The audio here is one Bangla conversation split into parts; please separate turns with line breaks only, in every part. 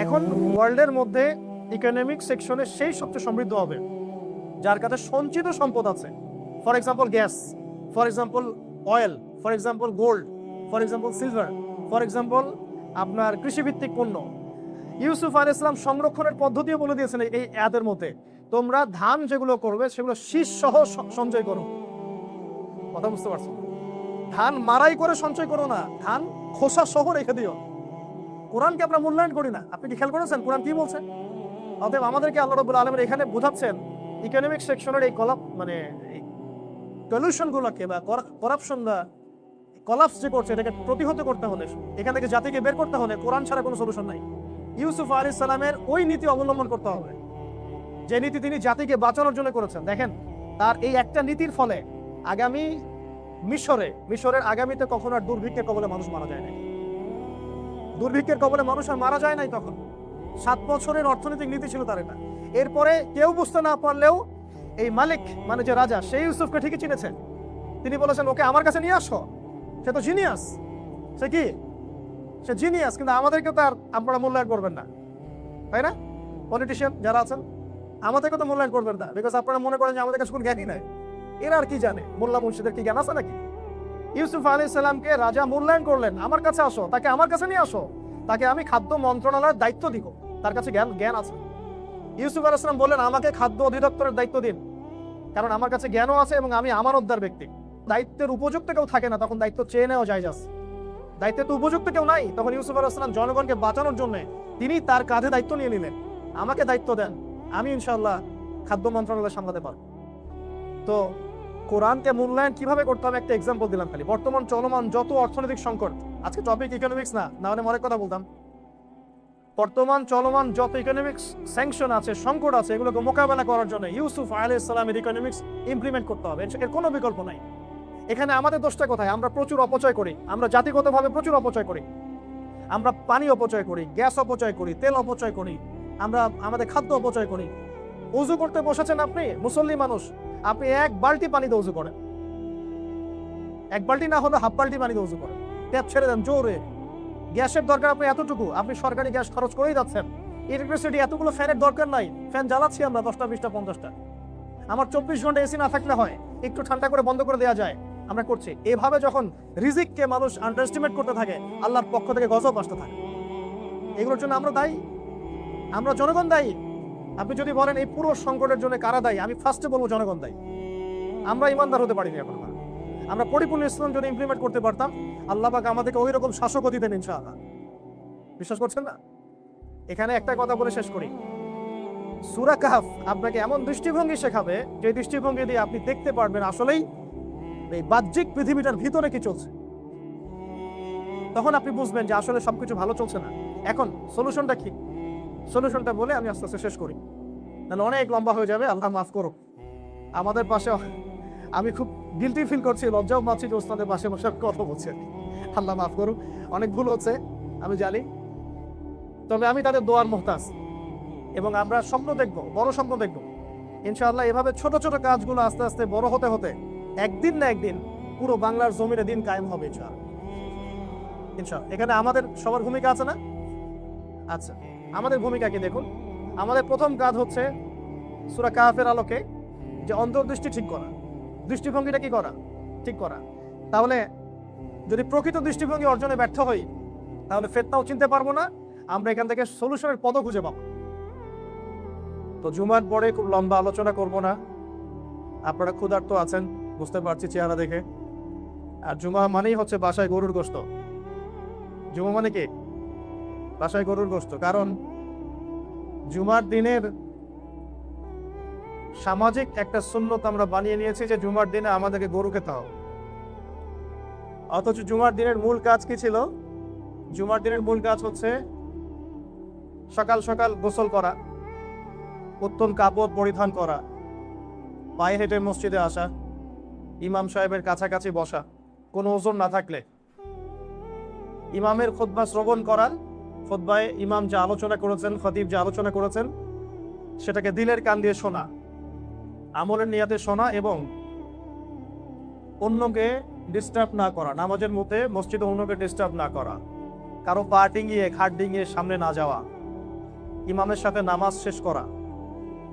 এখন ওয়ার্ল্ডের মধ্যে ইকোনমিক সেকশনে সেই সবচেয়ে সমৃদ্ধ হবে যার কাছে সঞ্চিত সম্পদ আছে। For example gas, for example oil, for example gold, for example silver, for example আপনার কৃষিভিত্তিক পণ্য। ইউসুফ আলাইহিস সালাম সংরক্ষণের পদ্ধতিও বলে দিয়েছেন এই আয়াতের মধ্যে, তোমরা ধান যেগুলো করবে সেগুলো শীষ সহ সঞ্চয় করো। কথা বুঝতে পারছো? ধান মারাই করে সঞ্চয় করো না, ধান খোসা সহ রেখে দিও। কোরআনকে আমরা মূল্যায়ন করি না। আপনি কি খেয়াল করেছেন কোরআন কি বলছে? অতএব আমাদেরকে আল্লাহ রাব্বুল আলামিন এখানে বোঝাচ্ছেন ইকোনমিক সেকশনের এই পলিউশন গুলোকে বা করাপশন বা কলাপস যে করছে এটাকে প্রতিহত করতে হলে, এখান থেকে জাতিকে বের করতে হলে কোরআন ছাড়া কোনো সলিউশন নাই। ইউসুফ আলাইহিস সালামের ওই নীতি অবলম্বন করতে হবে যে নীতি তিনি জাতিকে বাঁচানোর জন্য করেছেন। দেখেন তার এই একটা নীতির ফলে আগামী মিশরের আগামীতে কখনো আর দুর্ভিক্ষের কবলে মানুষ মারা যায় নাই। দুর্ভিক্ষের কবলে মানুষ আর মারা যায় নাই তখন। 7 বছরের অর্থনৈতিক নীতি ছিল তার এটা। এরপরে কেউ বুঝতে না পারলেও এই মালিক মানে যে রাজা, সেই ইউসুফকে ঠিকই চিনেছেন। তিনি বলেছেন ওকে আমার কাছে নিয়ে আসো, সে তো জিনিয়াস। সে কি? সে জিনিয়াস, কিন্তু আমাদেরকে তো আর আপনারা মূল্যায়ন করবেন না, তাই না? পলিটিশিয়ান যারা আছেন আমাদেরকে তো মূল্যায়ন করবেন না, বিকজ আপনারা মনে করেন যে আমাদের কাছে কোনো জ্ঞানই নাই। এরা আর কি জানে? মোল্লা মুন্সিদের কি জ্ঞান আছে নাকি? ইউসুফ আলাইহিস সালামকে রাজা মূল্যায়ন করলেন, আমার কাছে আসো, তাকে আমার কাছে নিয়ে আসো, তাকে আমি খাদ্য মন্ত্রণালয়ের দায়িত্ব দিব, তার কাছে জ্ঞান আছে। ইউসুফ আলাইহিস সালাম বললেন আমাকে খাদ্য অধিদপ্তরের দায়িত্ব দিন, কারণ আমার কাছে জ্ঞানও আছে এবং আমি আমানতদার ব্যক্তি। দায়িত্বের উপযুক্ত কেউ থাকে না তখন দায়িত্ব চেয়ে নেওয়া যায়। দায়িত্বের তো উপযুক্ত কেউ নাই, তখন ইউসুফ আলাইহিস সালাম জনগণকে বাঁচানোর জন্য তিনি তার কাঁধে দায়িত্ব নিয়ে নিলেন, আমাকে দায়িত্ব দেন, আমি ইনশাআল্লাহ খাদ্য মন্ত্রণালয় সামলাতে পারব। তো কোরআনকে মূল্যায়ন কিভাবে করতে হবে একটা এক্সাম্পল দিলাম খালি। বর্তমান চলমান যত অর্থনৈতিক সংকট, আজকে টপিক ইকোনমিক্স না হলে অনেক কথা বলতাম। বর্তমান চলমান যত ইকোনমিক্স স্যাংশন আছে, সংকট আছে, এগুলোকে মোকাবেলা করার জন্য ইউসুফ আলাইহিস সালামের ইকোনমিক্স ইমপ্লিমেন্ট করতে হবে, এর কোনো বিকল্প নাই। এখানে আমাদের দোষটা কোথায়? আমরা প্রচুর অপচয় করি, আমরা জাতিগতভাবে প্রচুর অপচয় করি। আমরা পানি অপচয় করি, গ্যাস অপচয় করি, তেল অপচয় করি, আমরা আমাদের খাদ্য অপচয় করি। উজু করতে বসেছেন আপনি, মুসল্লি মানুষ, আপনি 1 বালতি পানিতে উজু করেন, 1 বালতি না হলে হাফ বালতি পানিতে উজু করেন, ট্যাপ ছেড়ে দেন জোরে। গ্যাসের দরকার আপনি এতটুকু, আপনি সরকারি গ্যাস খরচ করেই যাচ্ছেন। ইলেকট্রিসিটি এতগুলো ফ্যানের দরকার নাই, ফ্যান জ্বালাচ্ছি আমরা 10টা 20টা 50টা। আমার 24 ঘন্টা এসি না থাকলে হয়, একটু ঠান্ডা করে বন্ধ করে দেওয়া যায়, আমরা করছি। এভাবে যখন রিজিককে মানুষ আন্ডারএস্টিমেট করতে থাকে, আল্লাহর পক্ষ থেকে গজব আসতে থাকে। এগুলোর জন্য আমরা দায়ী, আমরা জনগণ দায়ী। আপনি যদি বলেন এই পুরো সংকটের জন্য কারা দায়ী, আমি ফার্স্টে বলবো জনগণ দায়ী। আমরা ইমানদার হতে পারিনি এখন। আমরা পরিপূর্ণ ইসলাম যদি ইমপ্লিমেন্ট করতে পারতাম, আল্লাহ পাক আমাদেরকে ওই রকম শাসকও দিতেন ইনশাআল্লাহ। বিশ্বাস করছেন না? এখানে একটা কথা বলে শেষ করি। সূরা কাহফ আপনাকে এমন দৃষ্টিভঙ্গি শেখাবে যে দৃষ্টিভঙ্গি দিয়ে আপনি দেখতে পারবেন আসলেই এই বাহ্যিক পৃথিবীটার ভিতরে কি চলছে। তখন আপনি বুঝবেন যে আসলে সবকিছু ভালো চলছে না। এখন সলিউশনটা কি? সলিউশনটা বলে আমি আস্তে আস্তে শেষ করি, তাহলে অনেক লম্বা হয়ে যাবে। আল্লাহ মাফ করুক। আমাদের পাশে আমি খুব গিলটি ফিল করছি, লজ্জাও পাচ্ছি যে ওস্তাদের পাশে বসে কথা বলছে। আল্লাহ মাফ করুক, অনেক ভুল হচ্ছে আমি জানি, তবে আমি তাদের দোয়ার মুহতাজ। এবং আমরা স্বপ্ন দেখবো, বড় স্বপ্ন দেখবো ইনশাআল্লাহ। এভাবে ছোট ছোট কাজগুলো আস্তে আস্তে বড় হতে হতে একদিন না একদিন পুরো বাংলার জমিনে দিন কায়েম হবে ইনশাআল্লাহ। এখানে আমাদের সবার ভূমিকা আছে না? আচ্ছা, আমাদের ভূমিকা কি দেখুন। আমাদের প্রথম কাজ হচ্ছে সূরা কাহফের আলোকে যে অন্তর্দৃষ্টি ঠিক করা, দৃষ্টিভঙ্গিটা কি করা, ঠিক করা। তাহলে যদি প্রকৃত দৃষ্টিভঙ্গি অর্জনে ব্যর্থ হই, তাহলে ফেতনাও চিনতে পারবো না, আমরা এখান থেকে সলিউশনের পথও খুঁজে পাবো। তো জুমার পরে খুব লম্বা আলোচনা করব না, আপনারা ক্ষুধার্ত আছেন বুঝতে পারছি চেহারা দেখে। আর জুমা মানেই হচ্ছে বাসায় গরুর গোশত। জুমা মানে কি? বাসায় গরুর গোশত। কারণ জুমার দিনের সামাজিক একটা সুন্নত আমরা বানিয়ে নিয়েছি যে জুমার দিনে আমাদেরকে গরু খেতে হবে। অথচ জুমার দিনের মূল কাজ কি ছিল? জুমার দিনের মূল কাজ হচ্ছে সকাল সকাল গোসল করা, উত্তম কাপড় পরিধান করা, পায়ে হেঁটে মসজিদে আসা, ইমাম সাহেবের কাছাকাছি বসা, কোনো ওজন না থাকলে ইমামের খুতবা শ্রবণ করার, খুতবায় ইমাম যা আলোচনা করেছেন, খতিব যা আলোচনা করেছেন সেটাকে দিলের কান দিয়ে শোনা, আমলের নিয়াতে শোনা এবং অন্যকে ডিস্টার্ব না করা। নামাজের মধ্যে মসজিদে অন্যকে ডিস্টার্ব না করা, কারো পা ডিঙিয়ে খাট ডিঙিয়ে সামনে না যাওয়া, ইমামের সাথে নামাজ শেষ করা।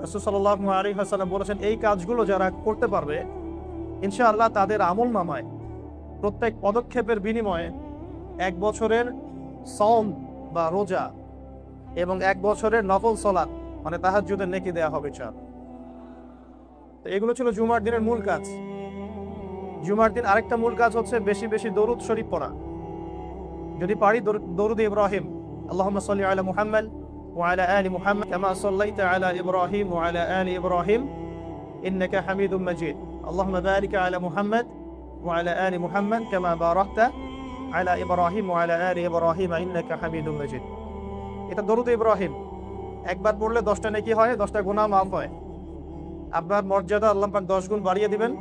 রাসূল সাল্লাল্লাহু আলাইহি ওয়াসাল্লাম বলেছেন এই কাজগুলো যারা করতে পারবে ইনশাআল্লাহ তাদের আমল নামায় প্রত্যেক পদক্ষেপের বিনিময়ে 1 বছরের সওম বা রোজা এবং 1 বছরের নফল সালাত মানে তাহাজ্জুদের নেকি দেয়া হবে ইনশাআল্লাহ। তো এগুলো ছিল জুমার দিনের মূল কাজ। জুমার দিন আরেকটা মূল কাজ হচ্ছে বেশি বেশি দরুদ শরীফ পড়া। যদি পারি দরুদ ইব্রাহিম, আল্লাহুম্মা সাল্লি আলা মুহাম্মাদ ওয়া আলা আলি মুহাম্মাদ কামা সাল্লাইতা আলা ইব্রাহিম ওয়া আলা আলি ইব্রাহিম ইন্নাকা হামিদুম মাজিদ, আল্লাহুম্মা বারিক আলা মুহাম্মাদ ওয়া আলা আলি মুহাম্মাদ কামা বারাকতা আলা ইব্রাহিম ওয়া আলা আলি ইব্রাহিম ইন্নাকা হামিদুম মাজিদ। এটা দরুদ ইব্রাহিম একবার পড়লে 10টা নেকি হয়, 10টা গুনাহ মাফ হয়। আপনার মর্যাদা আল্লাহ পাক 10 গুণ বাড়িয়ে দিবেন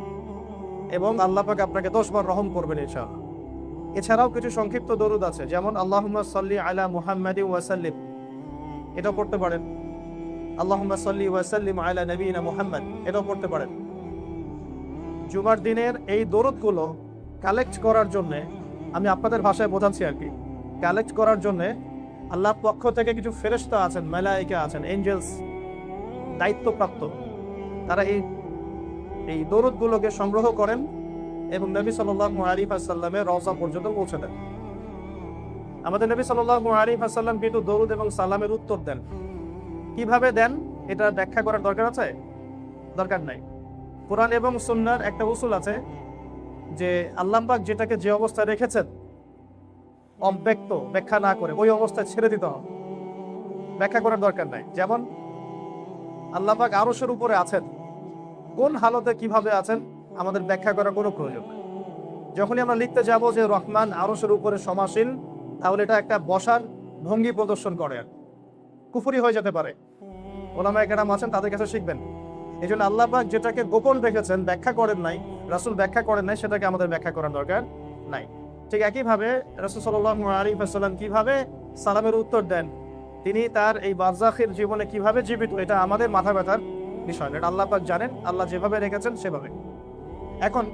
এবং আল্লাহ পাক আপনাকে 10 বার রহম করবেন ইনশাআল্লাহ। এছাড়াও কিছু সংক্ষিপ্ত দরুদ আছে, যেমন আল্লাহুম্মা সাল্লি আলা মুহাম্মাদিন ওয়া সাল্লিম, এটাও পড়তে পারেন। আল্লাহুম্মা সাল্লি ওয়া সাল্লিম আলা নবিয়িনা মুহাম্মদ, এটাও পড়তে পারেন। জুমার দিনের এই দরুদগুলো কালেক্ট করার জন্য, আমি আপনাদের ভাষায় বোঝাচ্ছি আর কি, কালেক্ট করার জন্য আল্লাহর পক্ষ থেকে কিছু ফেরেশতা আছেন, মালায়েকা আছেন, এঞ্জেলস দায়িত্বপ্রাপ্ত, তারা এই দরুদগুলোকে সংগ্রহ করেন এবং নবী সাল্লাল্লাহু আলাইহি ওয়াসাল্লামের রওজা পর্যন্ত পৌঁছে দেন। আমাদের নবী সাল্লাল্লাহু আলাইহি ওয়াসাল্লাম কিন্তু দরুদ এবং সালামের উত্তর দেন। কিভাবে দেন এটা ব্যাখ্যা করার দরকার আছে? দরকার নাই। কোরআন এবং সুন্নাহর একটা উসুল আছে যে আল্লাহ পাক যেটাকে যে অবস্থায় রেখেছেন অব্যক্ত, ব্যাখ্যা না করে ওই অবস্থায় ছেড়ে দিতে হবে, ব্যাখ্যা করার দরকার নাই। যেমন আল্লাহ পাক আরশের উপরে আছেন, কোন হালতে কিভাবে আছেন আমাদের ব্যাখ্যা করার কোনো প্রয়োজন নেই। যখনই আমরা লিখতে যাব যে রহমান আরশের উপরে সমাসীন, তাহলে এটা একটা বসার ভঙ্গি প্রদর্শন করে, কুফরি হয়ে যেতে পারে। ওলামায়ে কেরাম আছেন, তাদের কাছে শিখবেন। এই জন্য আল্লাহ পাক যেটাকে গোপন রেখেছেন, ব্যাখ্যা করেন নাই, রাসূল ব্যাখ্যা করেন নাই, সেটাকে আমাদের ব্যাখ্যা করার দরকার নাই। ঠিক একইভাবে রাসূল সাল্লাল্লাহু আলাইহি ওয়াসাল্লাম কিভাবে সালামের উত্তর দেন, তিনি তার এই বারজাখের জীবনে কিভাবে জীবিত, এটা আমাদের মাথা ব্যথার বিষয় না, এটা আল্লাহ পাক জানেন, আল্লাহ যেভাবে রেখেছেন সেভাবে। এখন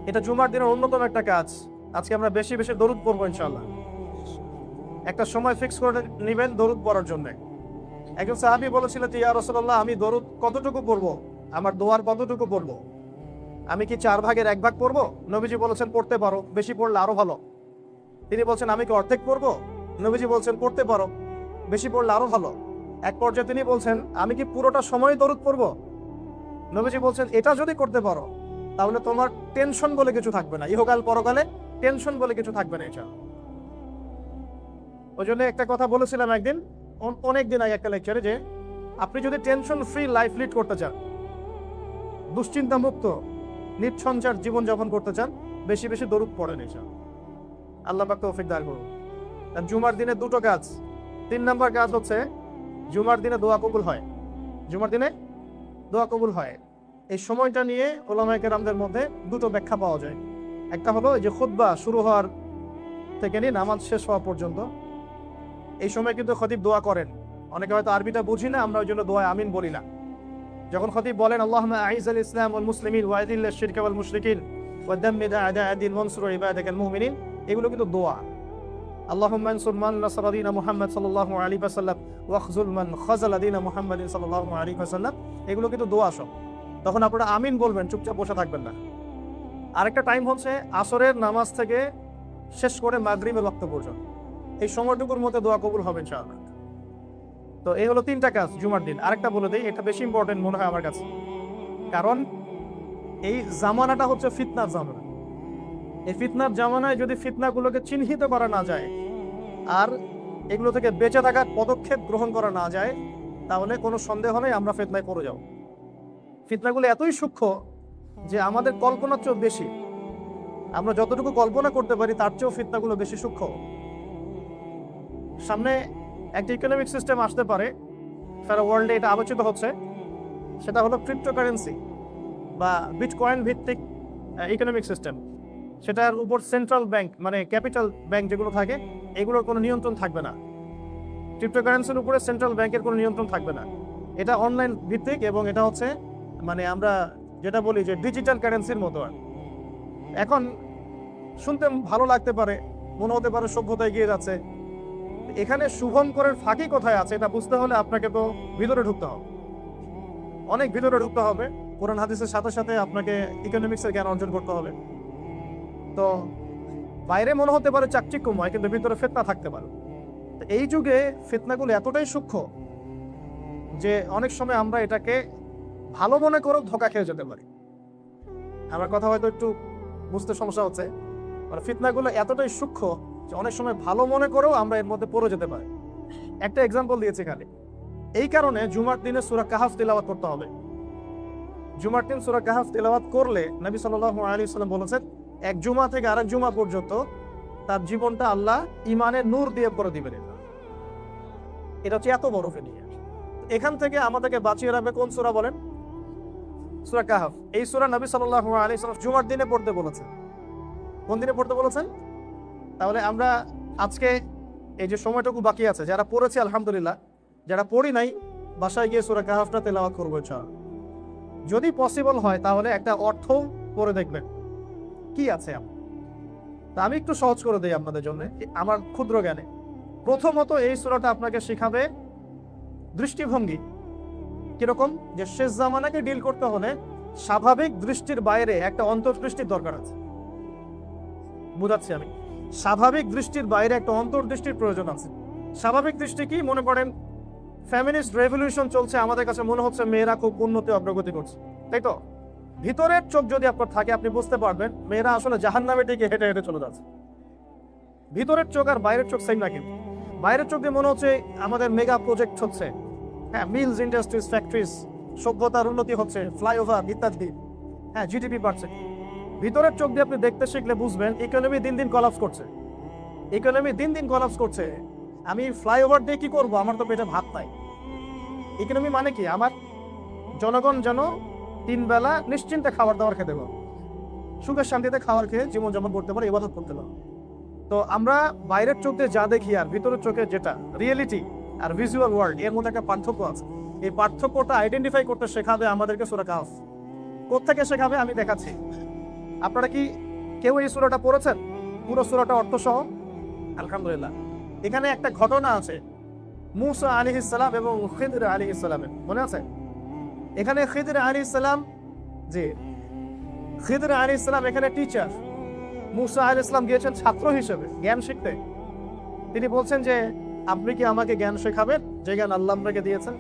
এটা জুমার দিনের অন্যতম একটা কাজ। আজকে আমরা বেশি বেশি দরুদ পড়বো ইনশাআল্লাহ। একটা সময় ফিক্স করে নেবেন দরুদ পড়ার জন্য। একজন সাহাবী বলেছিলেন যে ইয়া রাসূলুল্লাহ, আমি দরুদ কতটুকু পড়বো, আমার দোয়ার কতটুকু পড়বো, আমি কি 4 ভাগের 1 ভাগ পড়বো? নবীজি বলেছেন পড়তে পারো, বেশি পড়লে আরো ভালো। তিনি বলছেন আমি কি অর্ধেক পড়বো? নবীজি বলছেন পড়তে পারো, বেশি পড়লে আরো ভালো। এক পর্যায়ে তিনি বলছেন আমি কি পুরোটা সময় দরুদ পড়বো? নবীজি বলছেন এটা যদি করতে পারো তাহলে তোমার টেনশন বলে কিছু থাকবে না, ইহকাল পরকালে টেনশন বলে কিছু থাকবে না। এটা ওই জন্য একটা কথা বলেছিলাম একদিন, অনেক দিন আগে একটা লেকচারে, যে আপনি যদি টেনশন ফ্রি লাইফ লিড করতে চান, দুশ্চিন্তা মুক্ত নিঃসঞ্চার জীবন যাপন করতে চান, বেশি বেশি দরুদ পড়েন। এটা আল্লাহ পাক তৌফিক দান করুন। জুমার দিনে 2টো কাজ। 3 নম্বর কাজ হচ্ছে জুমার দিনে দোয়া কবুল হয়। জুমার দিনে দোয়া কবুল হয়, এই সময়টা নিয়ে ওলামায়ে কেরামদের মধ্যে 2টো ব্যাখ্যা পাওয়া যায়। একটা হলো যে খুতবা শুরু হওয়ার থেকে নিয়ে নামাজ শেষ হওয়া পর্যন্ত এই সময় কিন্তু খতিব দোয়া করেন। অনেকে হয়তো আরবিটা বুঝি না, আমরা ওই জন্য দোয়া আমিন বলি না। যখন খতিব বলেন আল্লাহুম্মা আইযাল ইসলাম ওয়াল মুসলিমিন ওয়া আযিল্লাশ শিরকা ওয়াল মুশরিকিন ওয়া দাম্মির আ'দা'আদ-দ্বীন ওয়ানসুর ইবাদাকাল মুমিনিন, এগুলো কিন্তু দোয়া। আল্লাহুম্মা আনসুর মান নাসারা দীন মুহাম্মদ সাল্লাল্লাহু আলাইহি ওয়াসাল্লাম ওয়া খযুল মান খাযালা দীন মুহাম্মাদিন সাল্লাল্লাহু আলাইহি ওয়াসাল্লাম, এগুলো কিন্তু দোয়া সব। তখন আপনারা আমিন বলবেন, চুপচাপ বসে থাকবেন না। আরেকটা টাইম হচ্ছে আসরের নামাজ থেকে শেষ করে মাগরিবের ওয়াক্ত পর্যন্ত, এই সময়টুকুর মধ্যে দোয়া কবুল হবে ইনশাআল্লাহ। তো এই হলো 3টা কাজ জুমার দিন। আরেকটা বলে দেই, এটা বেশি ইম্পর্টেন্ট মনে হয় আমার কাছে, কারণ এই জামানাটা হচ্ছে ফিতনার জামানা। এই ফিতনার জামানায় যদি ফিতনাগুলোকে চিহ্নিত করা না যায় আর এগুলো থেকে বেঁচে থাকার পদক্ষেপ গ্রহণ করা না যায়, তাহলে কোনো সন্দেহ নেই আমরা ফিতনায় পড়ে যাব। ফিতনাগুলো এতই সূক্ষ্ম যে আমাদের কল্পনার চেয়েও বেশি, আমরা যতটুকু কল্পনা করতে পারি তার চেয়েও ফিতনাগুলো বেশি সূক্ষ্ম। সামনে একটা ইকোনমিক সিস্টেম আসতে পারে, সারা ওয়ার্ল্ডে এটা আলোচিত হচ্ছে, সেটা হলো ক্রিপ্টোকারেন্সি বা বিটকয়েন ভিত্তিক ইকোনমিক সিস্টেম। সেটার উপর সেন্ট্রাল ব্যাংক মানে ক্যাপিটাল ব্যাংক যেগুলো থাকে এগুলোর কোনো নিয়ন্ত্রণ থাকবে না। ক্রিপ্টোকারেন্সির উপরে সেন্ট্রাল ব্যাংকের কোনো নিয়ন্ত্রণ থাকবে না। এটা অনলাইন ভিত্তিক এবং এটা হচ্ছে মানে আমরা যেটা বলি যে ডিজিটাল কারেন্সির মতো। এখন শুনতে ভালো লাগতে পারে, মনে হতে পারে সভ্যতা এগিয়ে যাচ্ছে, এখানে শুভঙ্করের ফাঁকি কোথায় আছে এটা বুঝতে হলে আপনাকে তো ভিতরে ঢুকতে হবে, অনেক ভিতরে ঢুকতে হবে। কোরআন হাদিসের সাথে সাথে আপনাকে ইকোনমিক্সের জ্ঞান অর্জন করতে হবে। তো বাইরে মনে হতে পারে চাকচিক্যময়, কিন্তু ভিতরে ফিতনা থাকতে পারে। তো এই যুগে ফিতনাগুলো এতটাই সূক্ষ্ম যে অনেক সময় আমরা এটাকে ভালো মনে করেও ধোঁকা খেয়ে যেতে পারি। আমার কথা হয়তো একটু বুঝতে সমস্যা হচ্ছে, মানে ফিতনাগুলো এতটাই সূক্ষ্ম যে অনেক সময় ভালো মনে করেও আমরা এর মধ্যে পড়ে যেতে পারি। একটা এক্সাম্পল দিয়েছি এখানে। এই কারণে জুমার দিনে সূরা কাহাফ তিলাওয়াত করতে হবে। জুমার দিন সূরা কাহাফ তিলাওয়াত করলে নবী সাল্লাল্লাহু আলাইহি ওয়াসাল্লাম বলেছেন, এক জুমা থেকে আরেক জুমা পর্যন্ত তার জীবনটা আল্লাহ ইমানের নূর দিয়ে করে দিবেন। এটা হচ্ছে এত বড় ফেলিয়া। এখান থেকে আমাদেরকে বাঁচিয়ে রাখবে কোন সূরা বলেন? সূরা কাহাফ। এই সূরা নবী সাল্লাল্লাহু আলাইহি ওয়াসাল্লাম জুমার দিনে পড়তে বলেছেন। কোন দিনে পড়তে বলেছেন? তাহলে আমরা আজকে এই যে সময়টুকু বাকি আছে, যারা পড়েছি আলহামদুলিল্লাহ, যারা পড়ি নাই বাসায় গিয়ে সূরা কাহাফটা তেলাওয়াত করবো ইনশাআল্লাহ। যদি পসিবল হয় তাহলে একটা অর্থ পড়ে দেখবেন কি আছে। তা আমি একটু সহজ করে দিই আপনাদের জন্য আমার ক্ষুদ্র জ্ঞানে। প্রথমত এই সূরাটা আপনাকে শেখাবে দৃষ্টিভঙ্গি কিরকম, যে শেষ জামানাকে ডিল করতে হলে স্বাভাবিক দৃষ্টির বাইরে একটা অন্তর্দৃষ্টির দরকার আছে। বুঝাচ্ছি আমি, স্বাভাবিক দৃষ্টির বাইরে একটা অন্তর্দৃষ্টির প্রয়োজন আছে। স্বাভাবিক দৃষ্টি কি? মনে করেন ফেমিনিস্ট রেভলিউশন চলছে, আমাদের কাছে মনে হচ্ছে মেয়েরা খুব উন্নতি অগ্রগতি করছে, তাই তো? ভিতরের চোখ যদি আপনার থাকে আপনি বুঝতে পারবেন মেয়েরা আসলে জাহান্নামের দিকে হেঁটে হেঁটে চলে যাচ্ছে। ভিতরের চোখ আর বাইরের চোখ সেম না, কিন্তু বাইরের চোখ দিয়ে মনে হচ্ছে আমাদের মেগা প্রজেক্ট হচ্ছে, হ্যাঁ, মিলস ইন্ডাস্ট্রিজ, ফ্যাক্টরিজ, সভ্যতার উন্নতি হচ্ছে, ফ্লাইওভার ইত্যাদি, হ্যাঁ, জিডিপি বাড়ছে। ভিতরের চোখ দিয়ে আপনি দেখতে শিখলে বুঝবেন ইকোনমি দিন দিন কলাপস করছে। ইকোনমি দিন দিন কলাপস করছে। আমি ফ্লাইওভার দিয়ে কি করবো? আমার তো পেটে ভাত নাই। ইকোনমি মানে কি? আমার জনগণ যেন 3 বেলা নিশ্চিন্তে খাবার দাবার খেতে পারে, সুখের শান্তিতে খাবার খেয়ে জীবনযাপন করতে পারে, ইবাদত করতে পারে। তো আমরা বাইরের চোখ দিয়ে যা দেখি আর ভিতরের চোখে যেটা রিয়েলিটি আর ভিজুয়াল ওয়ার্ল্ড, এর মধ্যে একটা পার্থক্য আছে। এই পার্থক্যটা আইডেন্টিফাই করতে শেখাবে আমাদেরকে সূরা কাহফ। কোত্থেকে শেখাবে আমি দেখাচ্ছি। আপনারা কি কেউ এই সূরাটা পড়েছেন পুরো সূরাটা অর্থ সহ? আলহামদুলিল্লাহ। এখানে একটা ঘটনা আছে মূসা আলাইহিস সালাম এবং খিদর আলাইহিস সালামের, মনে আছে? এখানে খিদর আলাইহিস সালাম, যে খিদর আলাইহিস সালাম এখানে টিচার, মূসা আলাইহিস সালাম গিয়েছেন ছাত্র হিসেবে জ্ঞান শিখতে। তিনি বলছেন যে আপনি কি আমাকে জ্ঞান শেখাবেন যে জ্ঞান আল্লাহ আপনাকে দিয়েছেন?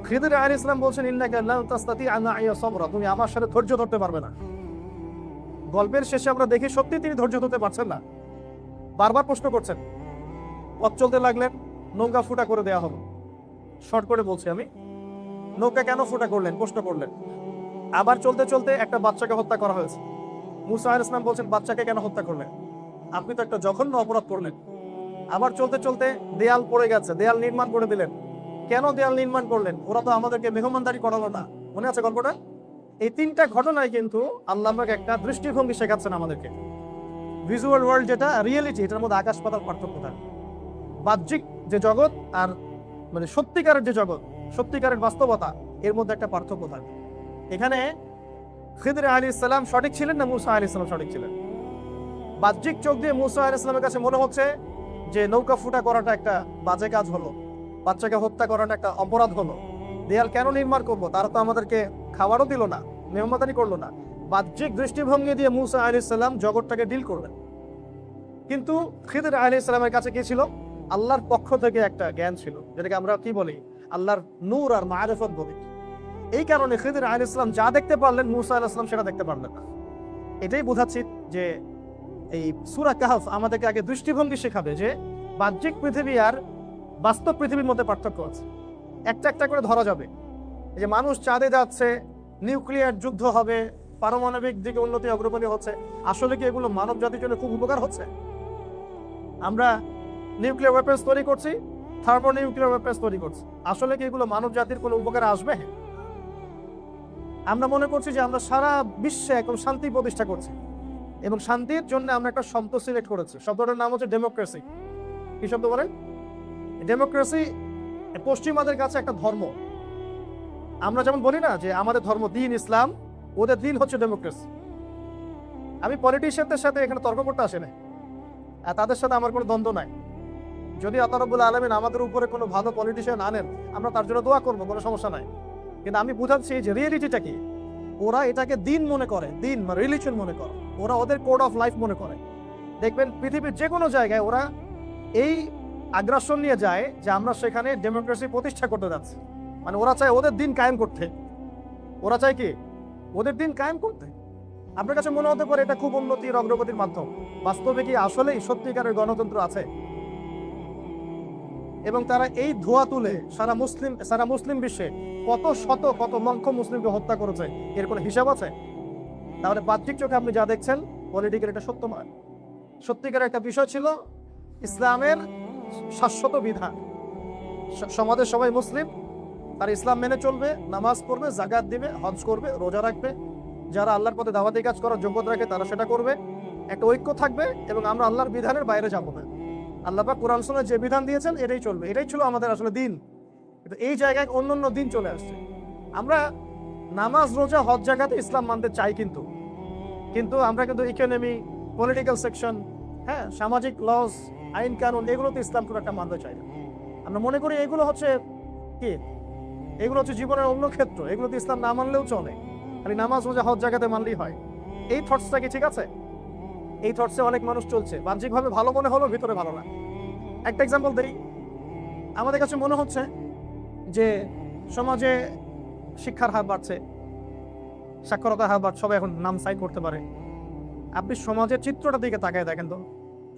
খিদর আলাইহিস সালাম বলছেন ইন্নাকা লান তাসতাতিআ মাইয়া সাবরা, তুমি আমার সাথে ধৈর্য ধরতে পারবে না। গল্পের শেষে আমরা দেখি সত্যি তিনি ধৈর্য ধরতে পারছেন না, বারবার প্রশ্ন করছেন। পথ চলতে লাগলেন, নৌকা ফুটা করে দেওয়া হলো। শর্ট করে বলছি আমি, নৌকা কেন ফুটা করলেন প্রশ্ন করলেন। আবার চলতে চলতে একটা বাচ্চাকে হত্যা করা হয়েছে। মূসা আলাইহিস সালাম বলছেন বাচ্চাকে কেন হত্যা করলেন? আপনি তো একটা জঘন্য অপরাধ করলেন। আবার চলতে চলতে দেয়াল পড়ে গেছে, দেয়াল নির্মাণ করে দিলেন। কেন দেয়াল নির্মাণ করলেন? ওরা তো আমাদেরকে মেহমানদারি করালো না। মনে আছে গল্পটা? এই 3টা ঘটনায় কিন্তু আল্লাহ আমাকে একটা দৃষ্টিভঙ্গি শেখাচ্ছেন আমাদেরকে। ভিজুয়াল ওয়ার্ল্ড যেটা রিয়েলিটি, এটার মধ্যে আকাশ পাতাল পার্থক্য থাকে। বাহ্যিক যে জগৎ আর মানে সত্যিকারের যে জগৎ, সত্যিকারের বাস্তবতা, এর মধ্যে একটা পার্থক্য থাকে। এখানে খিদর আলাইহিস সালাম সঠিক ছিলেন না মূসা আলাইহিস সালাম সঠিক ছিলেন? বাহ্যিক চোখ দিয়ে মূসা আলাইহিস সালামের কাছে মনে হচ্ছে যে নৌকা ফুটা করাটা একটা বাজে কাজ হলো, বাচ্চাকে হত্যা করাটা একটা অপরাধ হলো, দেয়াল কেন নির্মাণ করবো, তারা তো আমাদেরকে খাবারও দিল না, মেহমানদারি করলো না। বাহ্যিক দৃষ্টিভঙ্গি দিয়ে মূসা আলাইহিস সালাম জগৎটাকে ডিল করলেন। কিন্তু খিদর আলাইহিস সালামের কাছে কি ছিল? আল্লাহর পক্ষ থেকে একটা জ্ঞান ছিল, যেটাকে আমরা কি বলি আল্লাহর নূর আর মারিফত বলি। এই কারণে খিদর আলাইহিস সালাম যা দেখতে পারলেন মূসা আলাইহিস সালাম সেটা দেখতে পারলেন না। এটাই বোঝাচ্ছি যে এই সূরা কাহফ আমাদেরকে আগে দৃষ্টিভঙ্গি শেখাবে যে বাহ্যিক পৃথিবী আর বাস্তব পৃথিবীর মধ্যে পার্থক্য আছে। একটা একটা করে ধরা যাবে। এই যে মানুষ চাঁদে যাচ্ছে, নিউক্লিয়ার যুদ্ধ হবে, পারমাণবিক দিকে উন্নতি অগ্রগতি হচ্ছে, আসলে কি এগুলো মানব জাতির জন্য খুব উপকার হচ্ছে? আমরা নিউক্লিয়ার ওয়েপন্স তৈরি করছি, থার্মো নিউক্লিয়ার ওয়েপন্স তৈরি করছি, আসলে কি এগুলো মানব জাতির কোনো উপকারে আসবে? আমরা মনে করছি যে আমরা সারা বিশ্বে এখন শান্তি প্রতিষ্ঠা করছি এবং শান্তির জন্য আমরা একটা শব্দ সিলেক্ট করেছি। শব্দটার নাম হচ্ছে ডেমোক্রেসি। কি শব্দ বলেন? ডেমোক্রেসি পশ্চিমাদের কাছে একটা ধর্ম। আমরা যেমন বলি না যে আমাদের ধর্ম দিন ইসলাম, ওদের দিন হচ্ছে ডেমোক্রেসি। আমি পলিটিশিয়ানদের সাথে এখানে তর্ক করতে আসি না, তাদের সাথে আমার কোনো দ্বন্দ্ব নাই। যদি আল্লাহ রাব্বুল আলামিন আমাদের উপরে কোনো ভালো পলিটিশিয়ান আনেন, আমরা তার জন্য দোয়া করবো, কোনো সমস্যা নাই। কিন্তু আমি বুঝাচ্ছি যে রিয়েলিটিটা কি, ওরা এটাকে দিন মনে করে, দিন বা রিলিজিয়ন মনে করে, ওরা ওদের কোড অফ লাইফ মনে করে। দেখবেন পৃথিবীর যে কোনো জায়গায় ওরা এই আগ্রাসন নিয়ে যায় যে আমরা সেখানে ডেমোক্রেসি প্রতিষ্ঠা করতে যাচ্ছি। মানে ওরা চায় ওদের দিন কায়েম করতে, ওরা চায় কি ওদের দিন কায়েম করতে। আপনার কাছে মনে হতে পারে এটা খুব উন্নতির অগ্রগতির মাধ্যম, বাস্তবে কি আসলেই সত্যিকারের গণতন্ত্র আছে? এবং তারা এই ধোয়া তুলে সারা মুসলিম বিশ্বে কত লক্ষ মুসলিমকে হত্যা করেছে, এর কোনো হিসাব আছে? তাহলে বাহ্যিক চোখে আপনি যা দেখছেন পলিটিক্যাল এটা সত্য নয়। সত্যিকারের একটা বিষয় ছিল ইসলামের শাশ্বত বিধান। সমাজের সবাই মুসলিম, তারা ইসলাম মেনে চলবে, নামাজ পড়বে, যাকাত দিবে, হজ করবে, রোজা রাখবে, যারা আল্লাহর পথে দাওয়াতি কাজ করার যোগ্যতা রাখে তারা সেটা করবে, একটা ঐক্য থাকবে এবং আমরা আল্লাহর বিধানের বাইরে যাবো না। আল্লাহ পাক কোরআন সুন্নাহয় যে বিধান দিয়েছেন এটাই চলবে, এটাই ছিল আমাদের আসলে দিন। কিন্তু এই জায়গায় অন্য দিন চলে আসছে। আমরা নামাজ, রোজা, হজ, যাকাতে ইসলাম মানতে চাই, কিন্তু আমরা কিন্তু ইকোনমি, পলিটিক্যাল সেকশন, হ্যাঁ, সামাজিক লস, আইন কানুন, এগুলোতে ইসলাম খুব একটা মানতে চাই না। আমরা মনে করি এগুলো হচ্ছে কি, এগুলো হচ্ছে জীবনের অন্য ক্ষেত্র, এগুলোতে ইসলাম না মানলেও চলে, খালি নামাজ, রোজা, হজ, যাকাতে মানলেই হয়। এই থটসটা কি ঠিক আছে? এই থটসে অনেক মানুষ চলছে, বাহ্যিকভাবে ভালো মনে হলো, ভিতরে ভালো না। একটা এক্সাম্পল দিই। আমাদের কাছে মনে হচ্ছে যে সমাজে শিক্ষার হার বাড়ছে, সাক্ষরতার হার বাড়ছে, সবাই এখন নাম সাইন করতে পারে। আপনি সমাজের চিত্রটা দিকে তাকায় দেখেন তো,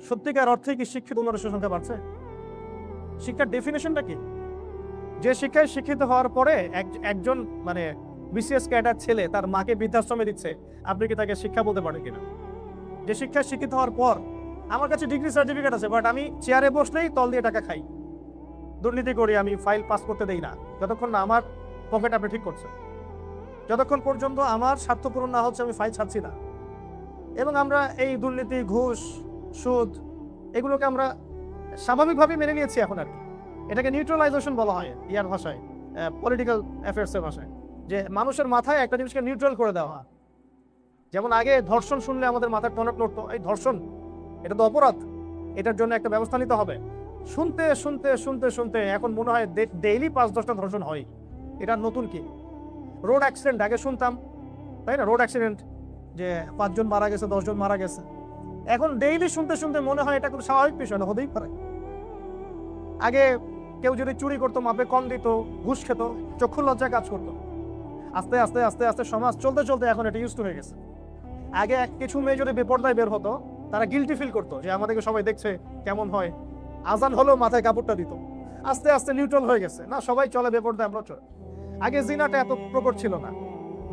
সত্যিকার অর্থে কি শিক্ষিত মানুষের সংখ্যা বাড়ছে? শিক্ষার ডেফিনেশনটা কি? যে শিক্ষায় শিক্ষিত হওয়ার পরে একজন মানে বিসিএস ক্যাডার ছেলে তার মাকে বৃদ্ধাশ্রমে দিচ্ছে, আপনি কি তাকে শিক্ষা বলতে পারেন কিনা? যে শিক্ষায় শিক্ষিত হওয়ার পর আমার কাছে ডিগ্রি সার্টিফিকেট আছে, বাট আমি চেয়ারে বসলেই তল দিয়ে টাকা খাই, দুর্নীতি করি, আমি ফাইল পাস করতে দেই না, যতক্ষণ না আমার পকেট আপনি ঠিক করছে, যতক্ষণ পর্যন্ত আমার স্বার্থ পূরণ না হচ্ছে আমি ফাইল ছাড়ছি না। এবং আমরা এই দুর্নীতি, ঘুষ, সুদ, এগুলোকে আমরা স্বাভাবিকভাবেই মেনে নিয়েছি এখন আর কি। এটাকে নিউট্রালাইজেশন বলা হয় ইয়ার ভাষায়, পলিটিক্যাল অ্যাফেয়ার্সের ভাষায়, যে মানুষের মাথায় একটা জিনিসকে নিউট্রাল করে দেওয়া। যেমন আগে ধর্ষণ শুনলে আমাদের মাথার টনক নড়তো, এই ধর্ষণ এটা তো অপরাধ, এটার জন্য একটা ব্যবস্থা নিতে হবে। শুনতে শুনতে শুনতে শুনতে এখন মনে হয় ডেইলি 5-10টা ধর্ষণ হয়। এটা নতুন কি? রোড অ্যাক্সিডেন্ট আগে শুনতাম, তাই না? রোড অ্যাক্সিডেন্ট যে 5 জন মারা গেছে, 10 জন মারা গেছে, এখন ডেইলি শুনতে শুনতে মনে হয় এটা খুব স্বাভাবিক বিষয়, না হতেই পারে। আগে কেউ যদি চুরি করতো, মাপে কম দিত, ঘুষ খেত, চক্ষু লজ্জা কাজ করতো। আস্তে আস্তে আস্তে আস্তে সমাজ চলতে চলতে এখন এটা ইউজ টু হয়ে গেছে। আগে কিছু মেয়ে যদি বেপরদায় বের হতো, তারা গিল্টি ফিল করতো যে আমাদেরকে সবাই দেখছে, কেমন হয়। আজান হলেও মাথায় কাপড়টা দিত। আস্তে আস্তে নিউট্রাল হয়ে গেছে, না সবাই চলে বেপরদায়, আমরা চলে। আগে জিনাটা এত প্রকট ছিল না,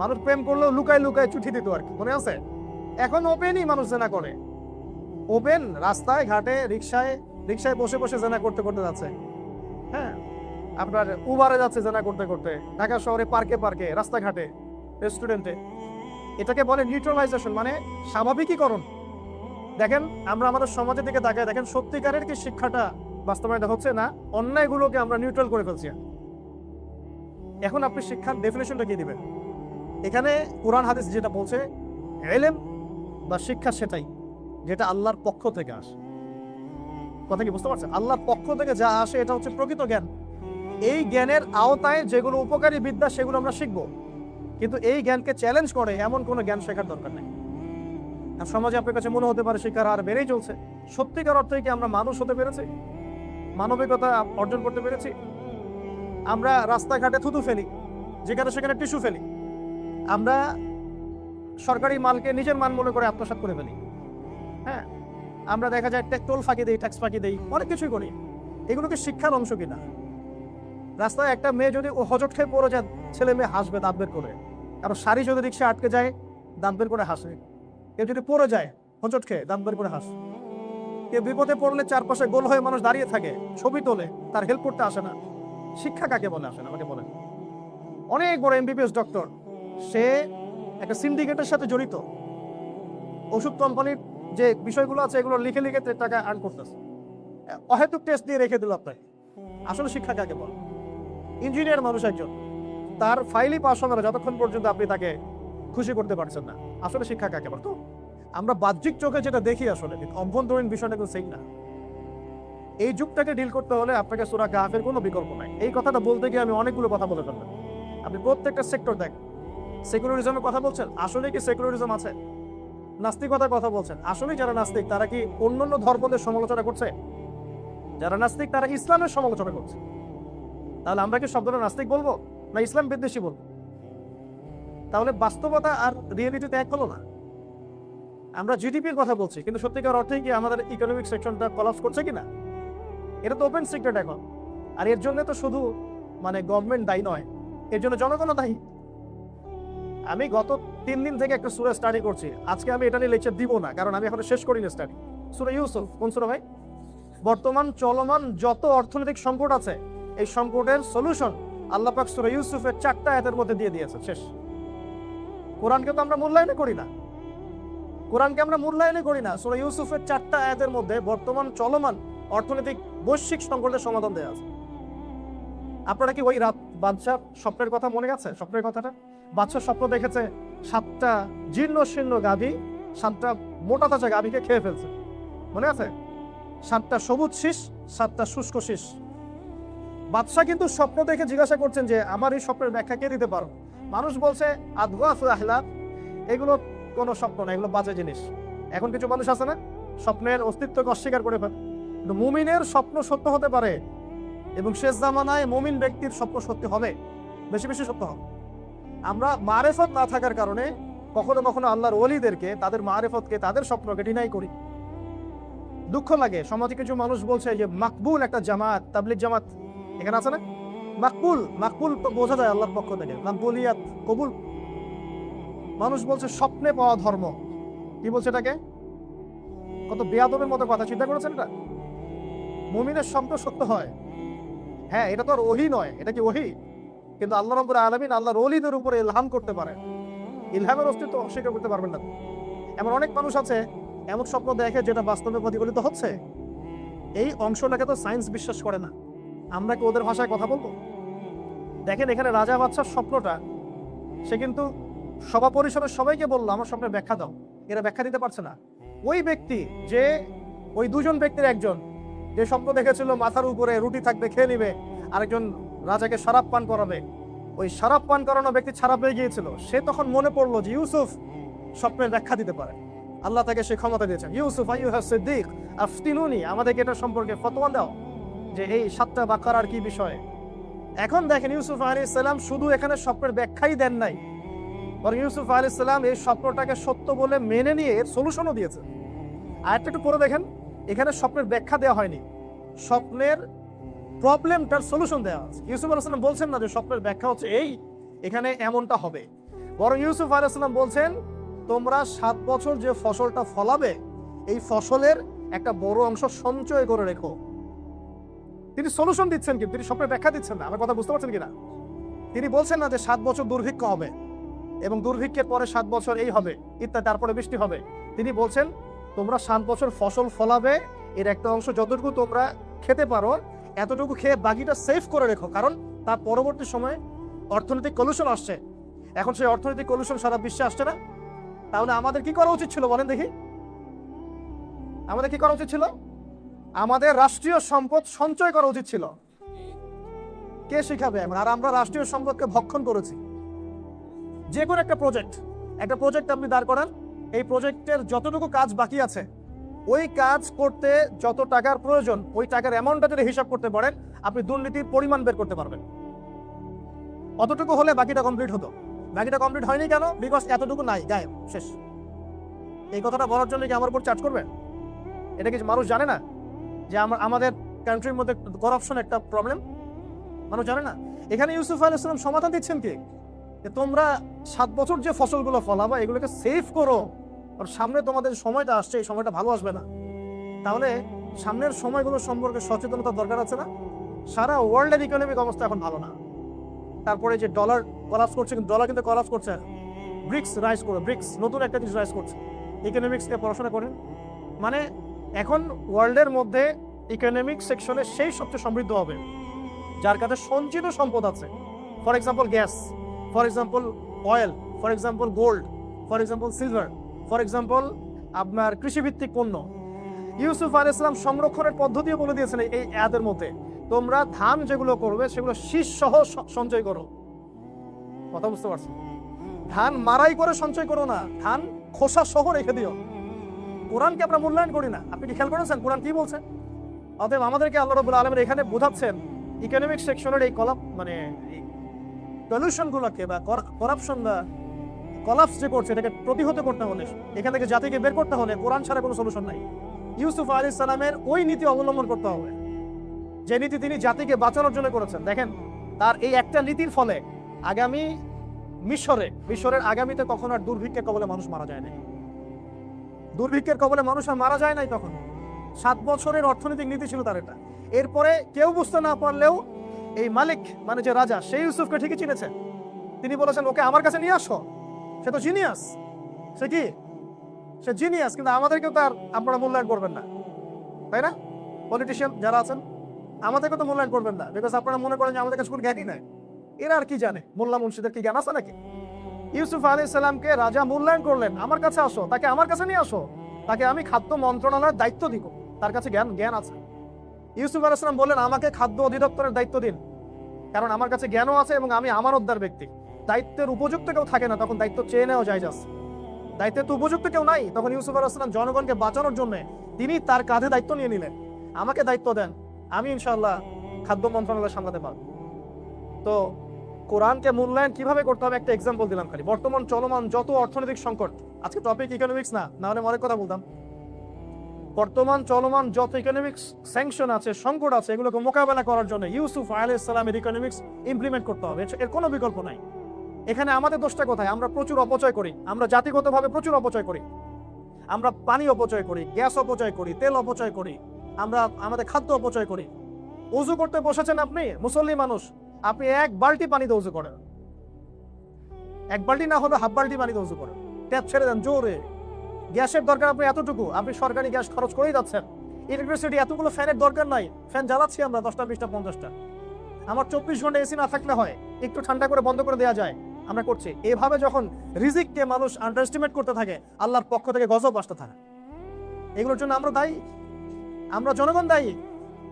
মানুষ প্রেম করলেও লুকায় লুকায় চিঠি দিত আর কি, মনে আছে? এখন ওপেনই মানুষ জেনা করে, ওপেন রাস্তায় ঘাটে, রিক্সায় বসে বসে জেনা করতে করতে যাচ্ছে। হ্যাঁ, আপনার উবারে যাচ্ছে জেনা করতে করতে, ঢাকা শহরে পার্কে পার্কে, রাস্তাঘাটে, রেস্টুরেন্টে। এটাকে বলে নিউট্রালাইজেশন, মানে স্বাভাবিকীকরণ। দেখেন আমরা আমাদের সমাজের দিকে তাকায় দেখেন, সত্যিকারের কি শিক্ষাটা বাস্তবায়িত হচ্ছে না? অন্যায়গুলোকে আমরা নিউট্রাল করে ফেলছি। এখন আপনি শিক্ষার ডেফিনেশনটা কি দিবেন? এখানে কোরআন হাদিস যেটা বলছে ইলম বা শিক্ষা, সেটাই যেটা আল্লাহর পক্ষ থেকে আসে। কথা কি বুঝতে পারছেন? আল্লাহর পক্ষ থেকে যা আসে এটা হচ্ছে প্রকৃত জ্ঞান। এই জ্ঞানের আওতায় যেগুলো উপকারী বিদ্যা সেগুলো আমরা শিখবো, কিন্তু এই জ্ঞানকে চ্যালেঞ্জ করে এমন কোনো জ্ঞান শেখার দরকার নেই। আর সমাজে আপনার কাছে মনে হতে পারে শিক্ষার হার বেড়েই চলছে। সত্যিকার অর্থে কি আমরা মানুষ হতে পেরেছি? মানবিকতা অর্জন করতে পেরেছি? আমরা রাস্তাঘাটে থুতু ফেলি, যেখানে সেখানে টিস্যু ফেলি, আমরা সরকারি মালকে নিজের মান মনে করে আত্মসাৎ করে ফেলি। হ্যাঁ, আমরা দেখা যায় টোল ফাঁকি দেই, ট্যাক্স ফাঁকি দেই, অনেক কিছুই করি। এগুলোকে শিক্ষার অংশ কিনা? রাস্তায় একটা মেয়ে যদি ও হজট খেয়ে পড়ে যায়, ছেলে মেয়ে হাসবে দাঁত বের করে। কারণ শাড়ি যদি রিক্সা আটকে যায়, দাঁত বের করে হাসে। কেউ যদি পড়ে যায় হজট খেয়ে, দাঁত বের করে হাসে। কেউ বিপদে পড়লে চারপাশে গোল হয়ে মানুষ দাঁড়িয়ে থাকে, ছবি তোলে, তার হেল্প করতে আসে না। শিক্ষা কাকে বলে? আসে না, আমাকে বলেন। অনেক বড় এমবিবিএস ডক্টর, সে একটা সিন্ডিকেটের সাথে জড়িত, ওষুধ কোম্পানির যে বিষয়গুলো আছে এগুলো লিখে লিখে টাকা আর্ন করতেছে, অহেতুক টেস্ট দিয়ে রেখে দিল আপনাকে। আসলে শিক্ষা কাকে বলে? ইঞ্জিনিয়ার মানুষ একজন, তার ফাইলই পাস হবে না যতক্ষণ পর্যন্ত আপনি তাকে খুশি করতে পারছেন না। আসলে শিক্ষা কাকে বলে? তো আমরা বাহ্যিক চোখে যেটা দেখি, আসলে অভ্যন্তরীণ বিষয়টা কিন্তু সেই না। এই যুগটাকে ডিল করতে হলে আপনাকে সূরা কাহফের কোনো বিকল্প নাই। এই কথাটা বলতে গিয়ে আমি অনেকগুলো কথা বলে ফেললাম। আপনি প্রত্যেকটা সেক্টর দেখেন, সেকুলারিজমের কথা বলছেন, আসলে কি সেকুলারিজম আছে? নাস্তিকতার কথা বলছেন, আসলে যারা নাস্তিক তারা কি অন্যান্য ধর্মদের সমালোচনা করছে? যারা নাস্তিক তারা ইসলামের সমালোচনা করছে। তাহলে আমরা কি শব্দটা নাস্তিক বলবো না ইসলাম বিদ্বেষী বলবো? তাহলে বাস্তবতা আর রিয়েলিটিতে এক হলো না। আমরা জিডিপির কথা বলছি, কিন্তু সত্যিকার অর্থে কি আমাদের ইকোনমিক সেকশনটা কলাপস করছে কিনা? এটা তো ওপেন সিক্রেট এখন। আর এর জন্য তো শুধু গভর্নমেন্ট দায়ী নয়, এর জন্য জনগণও দায়ী। আমি গত 3 দিন থেকে একটা সূরা স্টাডি করছি। আজকে আমি এটা নিয়ে লেকচার দিব না, কারণ আমি এখনো শেষ করিনি স্টাডি। সূরা ইউসুফ, কোন সূরা ভাই? বর্তমান চলমান যত অর্থনৈতিক সংকট আছে, এই সংকটের সলিউশন আল্লাহ পাক সূরা ইউসুফের 4টা আয়াতের মধ্যে দিয়ে দিয়েছে। শেষ। কোরআনকে তো আমরা মূল্যায়ন করি না, কোরআনকে আমরা মূল্যায়ন করি না। সূরা ইউসুফের 4টা আয়াতের মধ্যে বর্তমান চলমান অর্থনৈতিক বৈশ্বিক সংকটের সমাধান দেওয়া আছে। আপনারা কি ওই রাত বাদশার স্বপ্নের কথা মনে আছে? স্বপ্নের কথাটা বাদশার স্বপ্ন দেখেছে 7টা জীর্ণ শীর্ণ গাভী 7টা মোটা তাজা গাভীকে খেয়ে ফেলছে, মনে আছে? 7টা সবুজ শীষ, 7টা শুষ্ক শীষ। বাদশা কিন্তু স্বপ্ন দেখে জিজ্ঞাসা করছেন যে আমার এই স্বপ্নের ব্যাখ্যা কে দিতে পারো? মানুষ বলছে আদগাফু আহলাম, এগুলো কোনো স্বপ্ন না, এগুলো বাজে জিনিস। এখন কিছু মানুষ আছে না, স্বপ্নের অস্তিত্বকে অস্বীকার করে ফেলে। কিন্তু মুমিনের স্বপ্ন সত্য হতে পারে, এবং শেষ জামানায় মুমিন ব্যক্তির স্বপ্ন সত্যি হবে, বেশি বেশি সত্য হবে। আমরা মারেফত না থাকার কারণে কখনো কখনো আল্লাহর ওলিদেরকে, তাদের মারেফতকে, তাদের স্বপ্নকে ডিনাই করি। দুঃখ লাগে, সমাজে কিছু মানুষ বলছে যে মাকবুল একটা জামাত, তাবলিগ জামাত এখানে আছে না, মাকবুল। মাকবুল তো বোঝা যায় আল্লাহর পক্ষ থেকে, মাকবুলিয়াত, কবুল। মানুষ বলছে স্বপ্নে পাওয়া ধর্ম। কি বলছে এটাকে? কত বেয়াদবের মতো কথা, চিন্তা করেছেন এটা? মুমিনের স্বপ্ন সত্য হয়, হ্যাঁ, এটা তো আর ওহী নয়, এটা কি ওহী? কিন্তু আল্লাহ রাব্বুল আলামিন আল্লাহর ওলিদের উপরে ইলহাম করতে পারে, ইলহামের অস্তিত্ব অস্বীকার করতে পারবেন না। এমন অনেক মানুষ আছে এমন স্বপ্ন দেখে যেটা বাস্তবে প্রতিফলিত হচ্ছে। এই অংশটাকে তো সায়েন্স বিশ্বাস করে না, আমরা কি ওদের ভাষায় কথা বলবো? দেখেন এখানে রাজা বাদশার স্বপ্নটা, সে কিন্তু সভা পরিসরের সবাইকে বললো আমার স্বপ্নের ব্যাখ্যা দাও, এরা ব্যাখ্যা দিতে পারছে না। ওই ব্যক্তি যে, ওই দুজন ব্যক্তির একজন যে স্বপ্ন দেখেছিল মাথার উপরে রুটি থাকবে, খেয়ে নিবে, আরেকজন রাজাকে শরাব পান করাবে, ওই শরাব পান করানো ব্যক্তি ছাড়া পেয়ে গিয়েছিল। সে তখন মনে পড়লো যে ইউসুফ স্বপ্নের ব্যাখ্যা দিতে পারে, আল্লাহ তাকে সে ক্ষমতা দিয়েছেন। ইউসুফ আইয়ুহা সিদ্দিক আফতিনুনি, আমাদেরকে এটা সম্পর্কে ফতোয়া দাও যে এই 7টা বাকারার কি বিষয়। এখন দেখেন ইউসুফ আলাইহিস সালাম শুধু এখানে স্বপ্নের ব্যাখ্যাই দেন নাই, বরং ইউসুফ আলাইহিস সালাম এই স্বপ্নটাকে সত্য বলে মেনে নিয়ে এর সলিউশনও দিয়েছে। আরেকটা একটু পরে দেখেন, এখানে স্বপ্নের ব্যাখ্যা দেওয়া হয়নি, স্বপ্নের প্রবলেমটার সলিউশন দেওয়া আছে। ইউসুফ আলাইহিস সালাম বলছেন না যে স্বপ্নের ব্যাখ্যা হচ্ছে এই, এখানে এমনটা হবে, বরং ইউসুফ আলাইহিস সালাম বলছেন তোমরা 7 বছর যে ফসলটা ফলাবে এই ফসলের একটা বড় অংশ সঞ্চয় করে রেখো। তিনি সলিউশন দিচ্ছেন, কিন্তু তিনি স্বপ্নের ব্যাখ্যা দিচ্ছেন না। আমার কথা বুঝতে পারছেন কিনা? তিনি বলছেন না যে 7 বছর দুর্ভিক্ষ হবে এবং দুর্ভিক্ষের পরে 7 বছর এই হবে ইত্যাদি, তারপরে বৃষ্টি হবে। তিনি বলছেন তোমরা 7 বছর ফসল ফলাবে, এর একটা অংশ যতটুকু তোমরা খেতে পারো এতটুকু খেয়ে বাকিটা সেভ করে রেখো, কারণ তার পরবর্তী সময়ে অর্থনৈতিক কলুশন আসছে। এখন সেই অর্থনৈতিক কলুশন সারা বিশ্বে আসছে না? তাহলে আমাদের কি করা উচিত ছিল বলেন দেখি? আমাদের কি করা উচিত ছিল? আমাদের রাষ্ট্রীয় সম্পদ সঞ্চয় করা উচিত ছিল। কে শিখাবে? আর আমরা রাষ্ট্রীয় সম্পদকে ভক্ষণ করেছি। যে কোনো একটা প্রজেক্ট আপনি দাঁড় করান, এই প্রজেক্টের যতটুকু কাজ বাকি আছে ওই কাজ করতে যত টাকার প্রয়োজন, ওই টাকার অ্যামাউন্টটা যদি হিসাব করতে পারেন আপনি দুর্নীতির পরিমাণ বের করতে পারবেন। অতটুকু হলে বাকিটা কমপ্লিট হতো। বাকিটা কমপ্লিট হয়নি কেন? বিকজ এতটুকু নাই, গায়েব, শেষ। এই কথাটা বলার জন্য কি আমার উপর চার্জ করবেন? এটা কি মানুষ জানে না যে আমাদের কান্ট্রির মধ্যে করাপশন একটা প্রবলেম? মানুষ জানে না। এখানে ইউসুফ আলাইহিস সালাম সমাধান দিচ্ছেন কি, যে তোমরা 7 বছর যে ফসলগুলো ফলাবা এগুলোকে সেভ করো, আর সামনে তোমাদের সময়টা আসছে, এই সময়টা ভালো আসবে না। তাহলে সামনের সময়গুলো সম্পর্কে সচেতনতা দরকার আছে না? সারা ওয়ার্ল্ডের ইকোনমিক অবস্থা এখন ভালো না। তারপরে যে ডলার কলাপস করছে, কিন্তু ডলার কিন্তু কলাপস করছে, ব্রিক্স রাইজ করে, ব্রিক্স নতুন একটা জিনিস রাইজ করছে। ইকোনমিক্স নিয়ে পড়াশোনা করেন, মানে এখন ওয়ার্ল্ডের মধ্যে ইকোনমিক সেকশনে সেই সবচেয়ে সমৃদ্ধ হবে যার কাছে সঞ্চিত সম্পদ আছে। For example gas, for example oil, for example gold, for example silver, for example আপনার কৃষিভিত্তিক পণ্য। ইউসুফ আলাইহিস সালাম সংরক্ষণের পদ্ধতিও বলে দিয়েছেন এই আয়াতের মধ্যে। তোমরা ধান যেগুলো করবে সেগুলো শীষ সহ সঞ্চয় করো। কথা বুঝতে পারছো? ধান মারাই করে সঞ্চয় করো না, ধান খোসা সহ রেখে দিও। কোরআনকে আমরা মূল্যায়ন করি না। আপনি কি খেয়াল করেছেন কোরআন কি বলছে? অতএব আমাদেরকে আল্লাহ রাব্বুল আলামিন এখানে বোঝাচ্ছেন ইকোনমিক সেকশনের এই পলিউশনগুলোকে বা করাপশন বা কলাপস যে করছে এটাকে প্রতিহত করতে হলে, এখান থেকে জাতিকে বের করতে হলে কোরআন ছাড়া কোনো সলিউশন নাই। ইউসুফ আলাইহিস সালামের ওই নীতি অবলম্বন করতে হবে যে নীতি তিনি জাতিকে বাঁচানোর জন্য করেছেন। দেখেন তার এই একটা নীতির ফলে আগামী মিশরের আগামীতে কখনো আর দুর্ভিক্ষের কবলে মানুষ মারা যায় নাই। দুর্ভিক্ষের কবলে মানুষ আর মারা যায় নাই তখন। 7 বছরের অর্থনৈতিক নীতি ছিল তার এটা। এরপরে কেউ বুঝতে না পারলেও এই মালিক মানে যে রাজা, সেই ইউসুফকে ঠিকই চিনেছে। তিনি বলেছেন ওকে আমার কাছে নিয়ে আসো, সে তো জিনিয়াস। সে কি? সে জিনিয়াস, কিন্তু আমাদেরকেও তার আপনারা মূল্যায়ন করবেন না, তাই না? পলিটিশিয়ান যারা আছেন আমাদেরকে তো মূল্যায়ন করবেন না, বিকজ আপনারা মনে করেন যে আমাদের কাছে কোনো জ্ঞানই নাই। এরা আর কি জানে? মোল্লা মুন্সিদের কি জ্ঞান আছে নাকি? ইউসুফ আলাইহিস সালামকে রাজা মূল্যায়ন করলেন, আমার কাছে আসো, তাকে আমার কাছে নিয়ে আসো, তাকে আমি খাদ্য মন্ত্রণালয়ের দায়িত্ব দিব, তার কাছে জ্ঞান আছে। ইউসুফ আলাইহিস সালাম বললেন আমাকে খাদ্য অধিদপ্তরের দায়িত্ব দিন, কারণ আমার কাছে জ্ঞানও আছে এবং আমি আমানতদার ব্যক্তি। দায়িত্বের উপযুক্ত কেউ থাকে না তখন দায়িত্ব চেয়ে নেওয়া যায়। দায়িত্বের তো উপযুক্ত কেউ নাই, তখন ইউসুফ আলাইহিস সালাম জনগণকে বাঁচানোর জন্য তিনি তার কাঁধে দায়িত্ব নিয়ে নিলেন। আমাকে দায়িত্ব দেন, আমি ইনশাআল্লাহ খাদ্য মন্ত্রণালয় সামলাতে পারব। তো কোরআনকে মূল্যায়ন কিভাবে করতে হবে একটা এক্সাম্পল দিলাম খালি। বর্তমান চলমান যত অর্থনৈতিক সংকট, আজকে টপিক ইকোনমিক্স না হলে অনেক কথা বলতাম। বর্তমান চলমান যত ইকোনমিক্স স্যাংশন আছে, সংকট আছে, এগুলোকে মোকাবেলা করার জন্য ইউসুফ আলাইহিস সালামের ইকোনমিক্স ইমপ্লিমেন্ট করতে হবে। এর কোনো বিকল্প নাই। এখানে আমাদের দোষটা কোথায়? আমরা প্রচুর অপচয় করি, আমরা জাতিগতভাবে প্রচুর অপচয় করি। আমরা পানি অপচয় করি, গ্যাস অপচয় করি, তেল অপচয় করি, আমরা আমাদের খাদ্য অপচয় করি। ওযু করতে বসেছেন আপনি, মুসল্লি মানুষ, আপনি 1 বালতি পানিতে ওযু করেন, 1 বালতি না হলে হাফ বালতি পানিতে ওযু করেন, ট্যাপ ছেড়ে দেন জোরে। গ্যাসের দরকার আপনি এতটুকু, আপনি সরকারি গ্যাস খরচ করেই যাচ্ছেন। ইলেকট্রিসিটি এতগুলো ফ্যানের দরকার নাই, ফ্যান জ্বালাচ্ছি আমরা 10টা 20টা 50টা। আমার 24 ঘন্টা এসি না থাকলে হয়, একটু ঠান্ডা করে বন্ধ করে দেওয়া যায়, আমরা করছি। এভাবে যখন রিজিককে মানুষ আন্ডার এস্টিমেট করতে থাকে, আল্লাহর পক্ষ থেকে গজব আসতে থাকে। এগুলোর জন্য আমরা দায়ী, আমরা জনগণ দায়ী।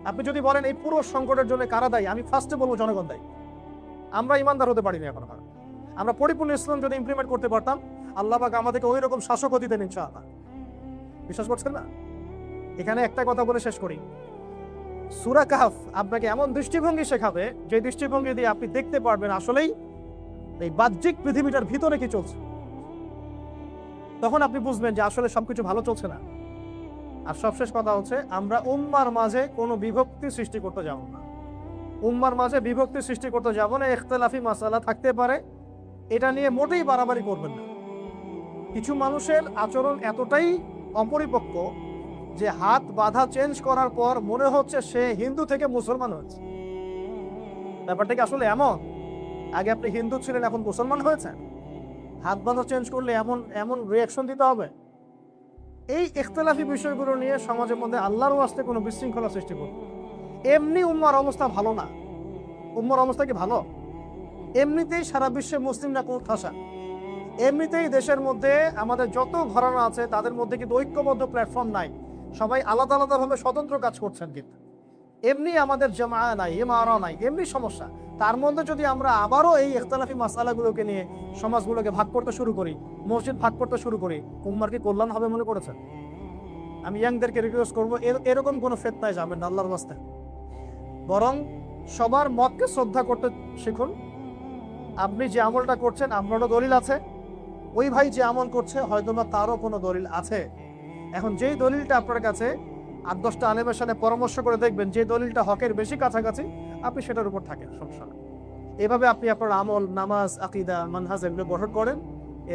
আপনি যদি বলেন এই পুরো সংকটের জন্য কারা দায়ী, আমি ফার্স্টে বলবো জনগণ দায়ী। আমরা ইমানদার হতে পারিনি এখন। আমরা পরিপূর্ণ ইসলাম যদি ইমপ্লিমেন্ট করতে পারতাম, আল্লাহ পাক আমাদেরকে ওই রকম শাসকও দিতেন ইনশাআল্লাহ। বিশ্বাস করছেন না? এখানে একটা কথা বলে শেষ করি। সূরা কাহফ আপনাকে এমন দৃষ্টিভঙ্গি শেখাবে, যে দৃষ্টিভঙ্গি দিয়ে আপনি দেখতে পারবেন আসলেই এই বাহ্যিক পৃথিবীটার ভিতরে কি চলছে। তখন আপনি বুঝবেন যে আসলে সবকিছু ভালো চলছে না। আর সবশেষ কথা হচ্ছে, আমরা উম্মার মাঝে কোনো বিভক্তি সৃষ্টি করতে যাব না। উম্মার মাঝে বিভক্তি সৃষ্টি করতে যাব না। ইখতিলাফি মাসালা থাকতে পারে, এটা নিয়ে মোটেই বাড়াবাড়ি করবেন না। কিছু মানুষের আচরণ এতটাই অপরিপক্ক যে হাত বাঁধা চেঞ্জ করার পর মনে হচ্ছে সে হিন্দু থেকে মুসলমান হয়েছে। ব্যাপারটা কি আসলে এমন? আগে আপনি হিন্দু ছিলেন, এখন মুসলমান হয়েছেন? হাত বাঁধা চেঞ্জ করলে এমন রিয়াকশন দিতে হবে? এই ইখতিলাফি বিষয়গুলো নিয়ে সমাজের মধ্যে আল্লাহর ওয়াস্তে কোনো বিশৃঙ্খলা সৃষ্টি করবে। এমনি উম্মার অবস্থা ভালো না। উম্মার অবস্থা কি ভালো? এমনিতেই সারা বিশ্বে মুসলিমরা কোণঠাসা। এমনিতেই দেশের মধ্যে আমাদের যত ঘরানা আছে তাদের মধ্যে কিন্তু ঐক্যবদ্ধ প্ল্যাটফর্ম নাই, সবাই আলাদা আলাদাভাবে স্বতন্ত্র কাজ করছেন। কিন্তু এমনি আমাদের জামা নাই, ইমারা নাই, এমনি সমস্যা। তার মধ্যে যদি আমরা আবারও এই ইখতিলাফি মাসালাগুলোকে নিয়ে সমাজগুলোকে ভাগ করতে শুরু করি, মসজিদ ভাগ করতে শুরু করি, উম্মার কি কল্যাণ হবে মনে করেছেন? আমি ইয়াংদেরকে রিকোয়েস্ট করবো, এরকম কোনো ফিতনায় যাবেন না আল্লাহর ওয়াস্তে। বরং সবার মতকে শ্রদ্ধা করতে শিখুন। আপনি যে আমলটা করছেন আপনারও দলিল আছে, ওই ভাই যে আমল করছে হয়তোবা তারও কোনো দলিল আছে। এখন যেই দলিলটা আপনার কাছে 8-10টা আলেমের সাথে পরামর্শ করে দেখবেন যে দলিলটা হকের বেশি কাছাকাছি, আপনি সেটার উপর থাকেন, সমস্যা নেই। এভাবে আপনি আপনার আমল, নামাজ, আকীদা, মানহাজ এগুলো গঠন করেন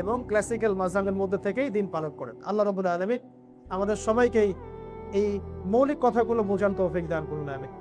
এবং ক্লাসিক্যাল মাযহাবের মধ্যে থেকেই দিন পালন করেন। আল্লাহ রাব্বুল আলামিন আমাদের সবাইকেই এই মৌলিক কথাগুলো বোঝার তৌফিক দান করুন। আমিন।